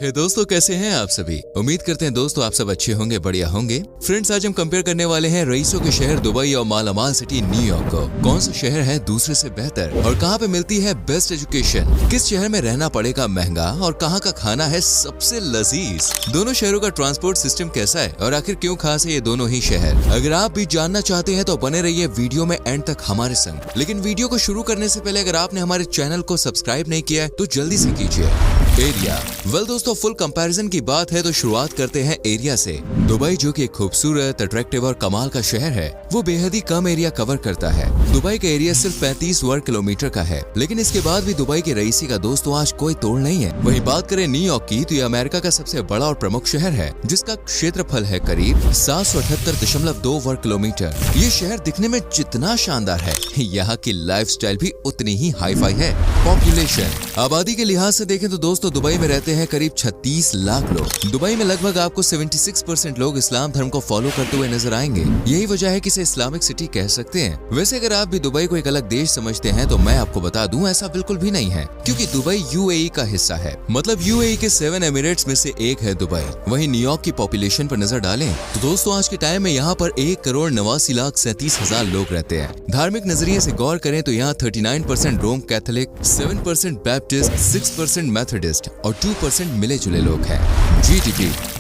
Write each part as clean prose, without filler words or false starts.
हे दोस्तों, कैसे हैं आप सभी। उम्मीद करते हैं दोस्तों आप सब अच्छे होंगे, बढ़िया होंगे। फ्रेंड्स, आज हम कंपेयर करने वाले हैं रईसों के शहर दुबई और मालामाल सिटी न्यूयॉर्क को। कौन सा शहर है दूसरे से बेहतर और कहां पे मिलती है बेस्ट एजुकेशन, किस शहर में रहना पड़ेगा महंगा और कहां का खाना है सबसे लजीज। दोनों शहरों का ट्रांसपोर्ट सिस्टम कैसा है और आखिर क्यों खास है ये दोनों ही शहर। अगर आप भी जानना चाहते हैं तो बने रहिए वीडियो में एंड तक हमारे संग। लेकिन वीडियो को शुरू करने से पहले अगर आपने हमारे चैनल को सब्सक्राइब नहीं किया है तो जल्दी से कीजिए। एरिया दोस्तों, फुल कंपैरिजन की बात है तो शुरुआत करते हैं एरिया से। दुबई जो कि एक खूबसूरत, अट्रैक्टिव और कमाल का शहर है, वो बेहद ही कम एरिया कवर करता है। दुबई का एरिया सिर्फ 35 वर्ग किलोमीटर का है, लेकिन इसके बाद भी दुबई की रईसी का दोस्तों आज कोई तोड़ नहीं है। वहीं बात करें न्यूयॉर्क की तो ये अमेरिका का सबसे बड़ा और प्रमुख शहर है, जिसका क्षेत्रफल है करीब 778.2 वर्ग किलोमीटर। ये शहर दिखने में जितना शानदार है, यहाँ की लाइफस्टाइल भी उतनी ही हाईफाई है। पॉपुलेशन आबादी के लिहाज से देखें तो दोस्तों दुबई में रहते हैं करीब 36 लाख लोग। दुबई में लगभग आपको 76% लोग इस्लाम धर्म को फॉलो करते हुए नजर आएंगे। यही वजह है कि इसे इस्लामिक सिटी कह सकते हैं। वैसे अगर आप भी दुबई को एक अलग देश समझते हैं तो मैं आपको बता दूं ऐसा बिल्कुल भी नहीं है, क्योंकि दुबई यूएई का हिस्सा है। मतलब यूएई के 7 एमिरेट्स में से एक है दुबई। वहीं न्यूयॉर्क की पॉपुलेशन पर नजर डालें तो दोस्तों आज के टाइम में यहाँ पर 1,89,37,000 लोग रहते हैं। धार्मिक नजरिए से गौर करें तो यहाँ 39% रोम कैथोलिक, 7% बैप्टिस्ट, 6% मेथोडिस्ट और 2% मिले जुले लोग हैं।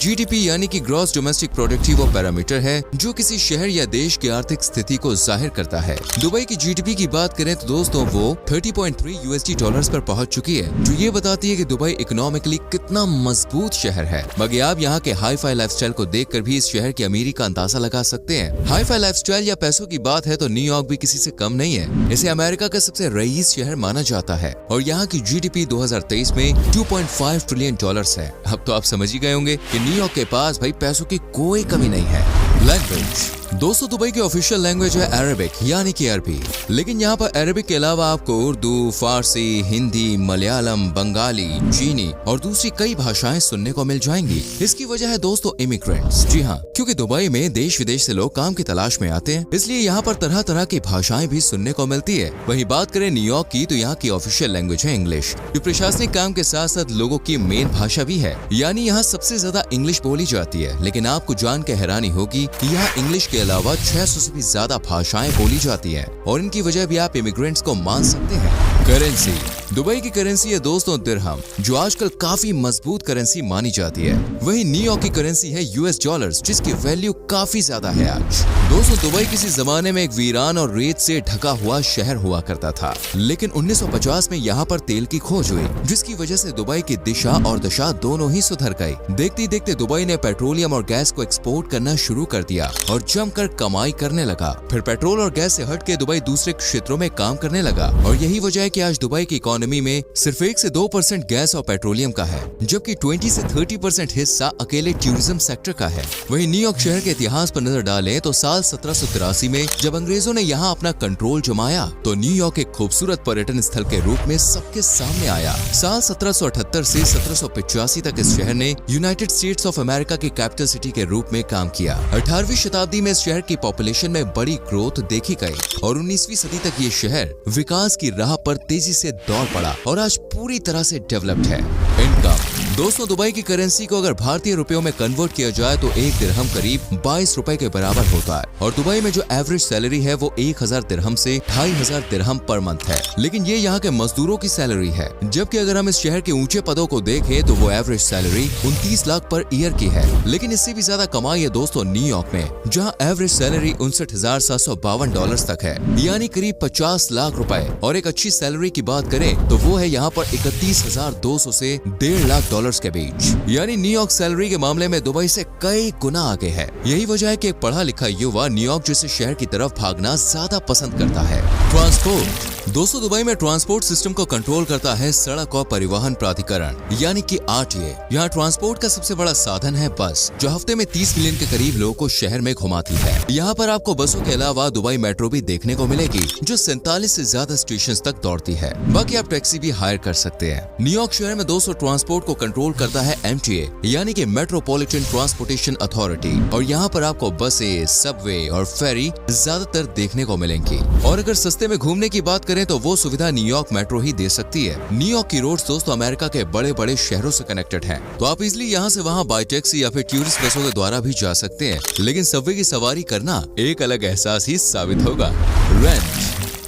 जीडीपी यानी कि ग्रॉस डोमेस्टिक प्रोडक्टिव वो पैरामीटर है जो किसी शहर या देश की आर्थिक स्थिति को जाहिर करता है। दुबई की जीडीपी की बात करें तो दोस्तों वो $30.3 पर पहुंच चुकी है, जो ये बताती है कि दुबई इकोनॉमिकली कितना मजबूत शहर है। मगर आप यहाँ के हाई फाई लाइफस्टाइल को देखकर भी इस शहर की अमीरी का अंदाजा लगा सकते हैं। हाई फाई लाइफस्टाइल या पैसों की बात है तो न्यूयॉर्क भी किसी से कम नहीं है। इसे अमेरिका का सबसे रईस शहर माना जाता है और यहाँ की जीडीपी 2023 में $2.5 ट्रिलियन है। अब तो आप समझ ही गए होंगे कि न्यूयॉर्क के पास भाई पैसों की कोई कमी नहीं है। लैंग्वेज दोस्तों, दुबई की ऑफिशियल लैंग्वेज है अरबिक यानी कि अरबी, लेकिन यहाँ पर अरबिक के अलावा आपको उर्दू, फारसी, हिंदी, मलयालम, बंगाली, चीनी और दूसरी कई भाषाएं सुनने को मिल जाएंगी। इसकी वजह है दोस्तों इमिग्रेंट्स। जी हाँ, क्योंकि दुबई में देश विदेश से लोग काम की तलाश में आते हैं, इसलिए यहाँ पर तरह तरह की भाषाएं भी सुनने को मिलती है। वहीं बात करें न्यूयॉर्क की तो यहाँ की ऑफिशियल लैंग्वेज है इंग्लिश, जो प्रशासनिक काम के साथ साथ लोगों की मेन भाषा भी है। यानी यहाँ सबसे ज्यादा इंग्लिश बोली जाती है। लेकिन आपको जान के हैरानी होगी कि यहाँ इंग्लिश के अलावा 600 से भी ज्यादा भाषाएं बोली जाती हैं और इनकी वजह भी आप इमिग्रेंट्स को मान सकते हैं। करेंसी दुबई की करेंसी है दोस्तों दिरहम, जो आजकल काफी मजबूत करेंसी मानी जाती है। वहीं न्यूयॉर्क की करेंसी है यूएस डॉलर्स, जिसकी वैल्यू काफी ज्यादा है आज। दोस्तों दुबई किसी जमाने में एक वीरान और रेत से ढका हुआ शहर हुआ करता था, लेकिन 1950 में यहाँ पर तेल की खोज हुई, जिसकी वजह से दुबई की दिशा और दशा दोनों ही सुधर गई। देखते देखते दुबई ने पेट्रोलियम और गैस को एक्सपोर्ट करना शुरू कर दिया और जमकर कमाई करने लगा। फिर पेट्रोल और गैस से हट के दुबई दूसरे क्षेत्रों में काम करने लगा और यही वजह है कि आज दुबई की इकोनॉमी में सिर्फ 1 से 2% गैस और पेट्रोलियम का है, जबकि 20 से 30% हिस्सा अकेले टूरिज्म सेक्टर का है। वहीं न्यूयॉर्क शहर के इतिहास पर नजर डालें तो साल 1783 में जब अंग्रेजों ने यहाँ अपना कंट्रोल जमाया तो न्यूयॉर्क एक खूबसूरत पर्यटन स्थल के रूप में सबके सामने आया। साल 1778 से 1785 तक इस शहर ने यूनाइटेड स्टेट्स ऑफ अमेरिका की कैपिटल सिटी के रूप में काम किया। 18वीं शताब्दी में इस शहर की पॉपुलेशन में बड़ी ग्रोथ देखी गई और 19वीं सदी तक ये शहर विकास की राह पर तेजी से दौड़ पड़ा और आज पूरी तरह से डेवलप्ड है। इनकम दोस्तों, दुबई की करेंसी को अगर भारतीय रुपयों में कन्वर्ट किया जाए तो 1 दिरहम करीब 22 रुपए के बराबर होता है और दुबई में जो एवरेज सैलरी है वो 1000 दिरहम से 2500 दिरहम पर मंथ है। लेकिन ये यहाँ के मजदूरों की सैलरी है, जबकि अगर हम इस शहर के ऊंचे पदों को देखें तो वो average salary 29 lakh per year की है। लेकिन इससे भी ज्यादा कमाई है दोस्तों न्यूयॉर्क में, जहाँ एवरेज सैलरी $59,752 तक है, यानी करीब 50 लाख रुपए। और एक अच्छी सैलरी की बात करें तो वो है यहाँ पर 31,200 से $1.5 लाख के बीच। यानी न्यूयॉर्क सैलरी के मामले में दुबई से कई गुना आगे है। यही वजह है कि एक पढ़ा लिखा युवा न्यूयॉर्क जैसे शहर की तरफ भागना ज्यादा पसंद करता है। ट्रांसपोर्ट दोस्तों, दुबई में ट्रांसपोर्ट सिस्टम को कंट्रोल करता है सड़क और परिवहन प्राधिकरण यानी कि आरटीए। यहाँ ट्रांसपोर्ट का सबसे बड़ा साधन है बस, जो हफ्ते में 30 मिलियन के करीब लोगों को शहर में घुमाती है। यहाँ पर आपको बसों के अलावा दुबई मेट्रो भी देखने को मिलेगी, जो 47 से ज्यादा स्टेशन तक दौड़ती है। बाकी आप टैक्सी भी हायर कर सकते हैं। न्यूयॉर्क शहर में दोस्तों ट्रांसपोर्ट को कंट्रोल करता है एमटीए यानी कि मेट्रोपॉलिटन ट्रांसपोर्टेशन अथॉरिटी, और यहाँ पर आपको बसें, सबवे और फेरी ज्यादातर देखने को मिलेंगी। और अगर सस्ते में घूमने की बात करें करें तो वो सुविधा न्यूयॉर्क मेट्रो ही दे सकती है। न्यूयॉर्क की रोड्स दोस्तों अमेरिका के बड़े बड़े शहरों से कनेक्टेड हैं, तो आप इजिली यहाँ से वहाँ बाय टैक्सी या फिर टूरिस्ट बसों के द्वारा भी जा सकते हैं। लेकिन सबवे की सवारी करना एक अलग एहसास ही साबित होगा। रेंट,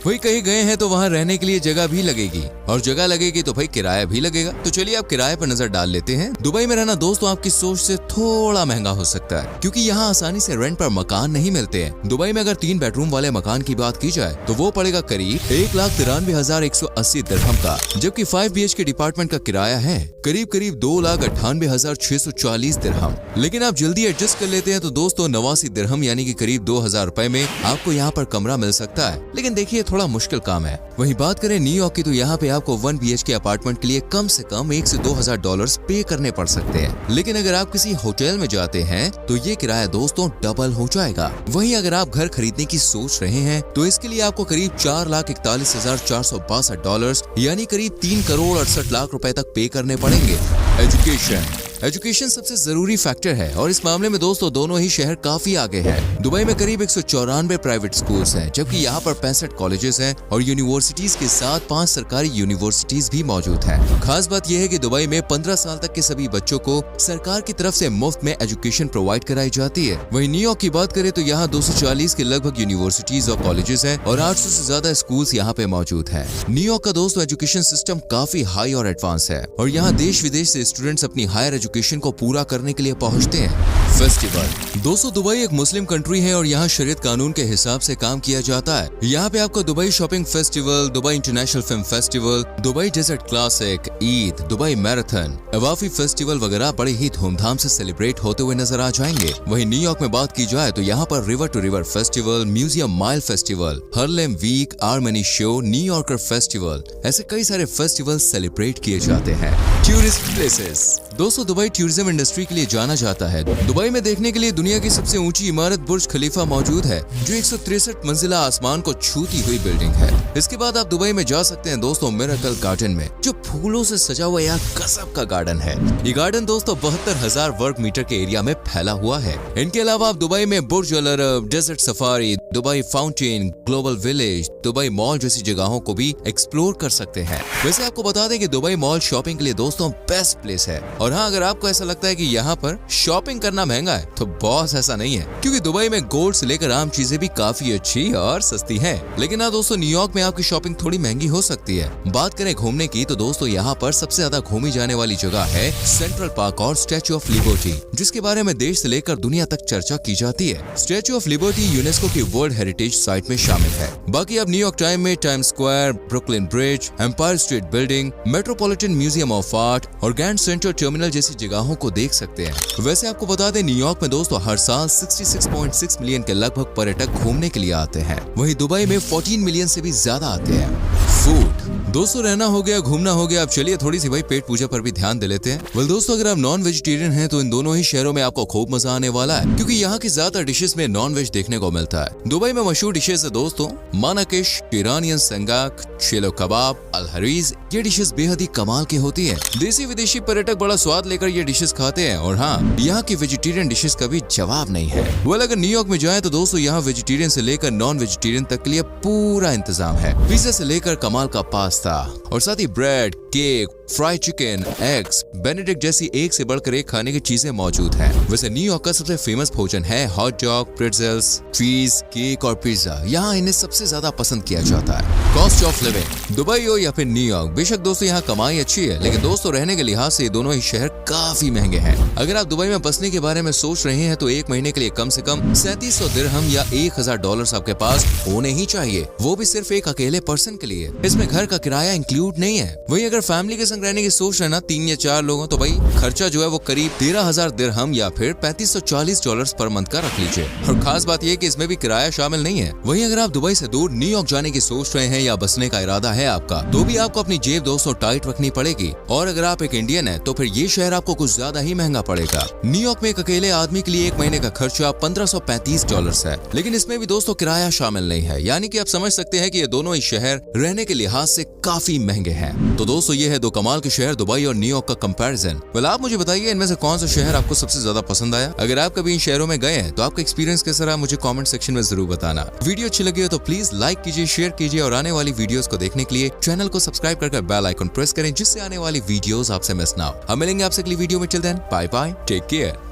वही कहीं गए हैं तो वहाँ रहने के लिए जगह भी लगेगी, और जगह लगेगी तो भाई किराया भी लगेगा। तो चलिए आप किराए पर नजर डाल लेते हैं। दुबई में रहना दोस्तों आपकी सोच से थोड़ा महंगा हो सकता है, क्योंकि यहाँ आसानी से रेंट पर मकान नहीं मिलते हैं। दुबई में अगर 3 बेडरूम वाले मकान की बात की जाए तो वो पड़ेगा करीब 1,93,180 दिरहम का, जबकि 5 BHK डिपार्टमेंट का किराया है करीब 2,98,640 दिरहम। लेकिन आप जल्दी एडजस्ट कर लेते हैं तो दोस्तों 89 दिरहम यानी कि करीब 2,000 रुपए में आपको यहाँ पर कमरा मिल सकता है। लेकिन देखिए थोड़ा मुश्किल काम है। वहीं बात करें न्यूयॉर्क की तो यहाँ पे आपको 1 BHK अपार्टमेंट के लिए कम से कम $1 से $2,000 पे करने पड़ सकते हैं। लेकिन अगर आप किसी होटल में जाते हैं तो ये किराया दोस्तों डबल हो जाएगा। वहीं अगर आप घर खरीदने की सोच रहे हैं तो इसके लिए आपको करीब $4,41,462 यानी करीब 3,68,00,000 रुपए तक पे करने पड़ेंगे। एजुकेशन सबसे जरूरी फैक्टर है, और इस मामले में दोस्तों दोनों ही शहर काफी आगे हैं। दुबई में करीब 194 प्राइवेट स्कूल्स हैं, जबकि यहाँ पर 65 कॉलेजेस हैं और यूनिवर्सिटीज के साथ 5 सरकारी यूनिवर्सिटीज भी मौजूद हैं। खास बात यह है कि दुबई में 15 साल तक के सभी बच्चों को सरकार की तरफ से मुफ्त में एजुकेशन प्रोवाइड कराई जाती है। वहीं न्यूयॉर्क की बात करें तो यहाँ 240 के लगभग यूनिवर्सिटीज और कॉलेजेस हैं और 800 से ज्यादा स्कूल्स यहाँ पे मौजूद हैं। न्यूयॉर्क का दोस्तों एजुकेशन सिस्टम काफी हाई और एडवांस है, और यहाँ देश विदेश से स्टूडेंट्स अपनी हायर एजुकेशन को पूरा करने के लिए पहुंचते हैं। फेस्टिवल, दोस्तों दुबई एक मुस्लिम कंट्री है और यहाँ शरीयत कानून के हिसाब से काम किया जाता है। यहाँ पे आपको Dubai shopping festival, Dubai international film festival, Dubai desert classic, Eid, Dubai marathon, Awafi festival वगैरह बड़े ही धूमधाम से सेलिब्रेट होते हुए नजर आ जाएंगे। वहीं न्यूयॉर्क में बात की जाए तो यहाँ पर river to river festival, museum mile festival, Harlem week, Armory show, New Yorker festival, ऐसे कई सारे फेस्टिवल सेलिब्रेट किए जाते हैं। टूरिस्ट प्लेसेस, दोस्तों दुबई टूरिज्म इंडस्ट्री के लिए जाना जाता है। दुबई में देखने के लिए दुनिया की सबसे ऊंची इमारत बुर्ज खलीफा मौजूद है, जो 163 मंजिला आसमान को छूती हुई बिल्डिंग है। इसके बाद आप दुबई में जा सकते हैं दोस्तों मिरेकल गार्डन में, जो फूलों से सजा हुआ यार गजब का गार्डन है। ये गार्डन दोस्तों 72,000 वर्ग मीटर के एरिया में फैला हुआ है। इनके अलावा आप दुबई में Burj Al Arab, desert safari, Dubai fountain, global village, Dubai mall जैसी जगहों को भी एक्सप्लोर कर सकते हैं। वैसे आपको बता दें कि दुबई मॉल शॉपिंग के लिए दोस्तों बेस्ट प्लेस है। और हाँ, अगर आपको ऐसा लगता है कि यहाँ पर शॉपिंग करना महंगा है तो बॉस ऐसा नहीं है, क्योंकि दुबई में गोल्ड से लेकर आम चीजें भी काफी अच्छी और सस्ती हैं। लेकिन हाँ दोस्तों, न्यूयॉर्क में आपकी शॉपिंग थोड़ी महंगी हो सकती है। बात करें घूमने की तो दोस्तों यहाँ पर सबसे ज्यादा घूमी जाने वाली जगह है सेंट्रल पार्क और स्टैच्यू ऑफ लिबर्टी, जिसके बारे में देश से लेकर दुनिया तक चर्चा की जाती है। स्टैच्यू ऑफ लिबर्टी यूनेस्को की वर्ल्ड हेरिटेज साइट में शामिल है। बाकी आप न्यूयॉर्क टाइम में Time Square, Brooklyn Bridge, Empire State Building, Metropolitan Museum of Art और ग्रैंड सेंट्रल टर्मिनल जैसी जगहों को देख सकते हैं। वैसे आपको बता दें न्यूयॉर्क में दोस्तों हर साल 66.6 मिलियन के लगभग पर्यटक घूमने के लिए आते हैं। वहीं दुबई में 14 मिलियन से भी ज्यादा आते हैं। फूड, दोस्तों रहना हो गया, घूमना हो गया, अब चलिए थोड़ी सी भाई पेट पूजा पर भी ध्यान दे लेते हैं। वेल दोस्तों, अगर आप नॉन वेजिटेरियन हैं तो इन दोनों ही शहरों में आपको खूब मजा आने वाला है, क्योंकि यहाँ की ज्यादा डिशेस में नॉन वेज देखने को मिलता है। दुबई में मशहूर डिशेस है दोस्तों मानाकिश, ईरानियन संगाक, शेलो कबाब, अल हरीज। ये डिशेस बेहद ही कमाल की होती है। देसी विदेशी पर्यटक बड़ा स्वाद लेकर ये डिशेस खाते हैं, और हाँ, यहाँ की वेजिटेरियन डिशेस का भी जवाब नहीं है। वेल अगर न्यूयॉर्क में जाए तो दोस्तों यहाँ वेजिटेरियन से लेकर नॉन वेजिटेरियन तक के लिए पूरा इंतजाम है। पिज्जा से लेकर कमाल का पास्ता, और साथ ही bread, cake, fried chicken, eggs, Benedict जैसी एक से बढ़कर एक खाने की चीजें मौजूद हैं। वैसे न्यूयॉर्क का सबसे फेमस भोजन है हॉट डॉग, प्रेट्जेल्स, चीज, केक और पिज्जा। यहाँ इन्हें सबसे ज्यादा पसंद किया जाता है। कॉस्ट ऑफ लिविंग, दुबई हो या फिर न्यूयॉर्क, बेशक दोस्तों यहाँ कमाई अच्छी है, लेकिन दोस्तों रहने के लिहाज से दोनों ही शहर काफी महंगे हैं। अगर आप दुबई में बसने के बारे में सोच रहे हैं तो एक महीने के लिए कम से कम 3700 दिरहम या $1,000 आपके पास होने ही चाहिए, वो भी सिर्फ एक अकेले पर्सन के लिए। इसमें घर का किराया इंक्लूड नहीं है। वही अगर फैमिली के संग रहने की सोच रहे ना 3 या 4 लोगों, तो भाई खर्चा जो है वो करीब 13,000 दिरहम या फिर $3540 पर मंथ का रख लीजिए। और खास बात यह कि इसमें भी किराया शामिल नहीं है। वहीं अगर आप दुबई से दूर न्यूयॉर्क जाने की सोच रहे हैं या बसने का इरादा है आपका, तो भी आपको अपनी जेब दोस्तों टाइट रखनी पड़ेगी। और अगर आप एक इंडियन है तो फिर ये शहर आपको कुछ ज्यादा ही महंगा पड़ेगा। न्यूयॉर्क में एक अकेले आदमी के लिए एक महीने का खर्चा $1535 है, लेकिन इसमें भी दोस्तों किराया शामिल नहीं है। यानी कि आप समझ सकते हैं कि ये दोनों ही शहर रहने के लिहाज से काफी महंगे हैं। तो दोस्तों ये है दो कमाल के शहर दुबई और न्यूयॉर्क का कंपैरिजन। वेल आप मुझे बताइए इनमें से कौन सा शहर आपको सबसे ज्यादा पसंद आया। अगर आप कभी इन शहरों में गए हैं तो आपका एक्सपीरियंस कैसा रहा मुझे कमेंट सेक्शन में जरूर बताना। वीडियो अच्छी लगी हो तो प्लीज लाइक कीजिए, शेयर कीजिए और आने वाली वीडियोस को देखने के लिए चैनल को सब्सक्राइब करके बेल आइकन प्रेस करें जिससे आने वाली वीडियोस आपसे मिस ना हो। हम मिलेंगे आपसे अगली वीडियो में। Till then bye bye, take care.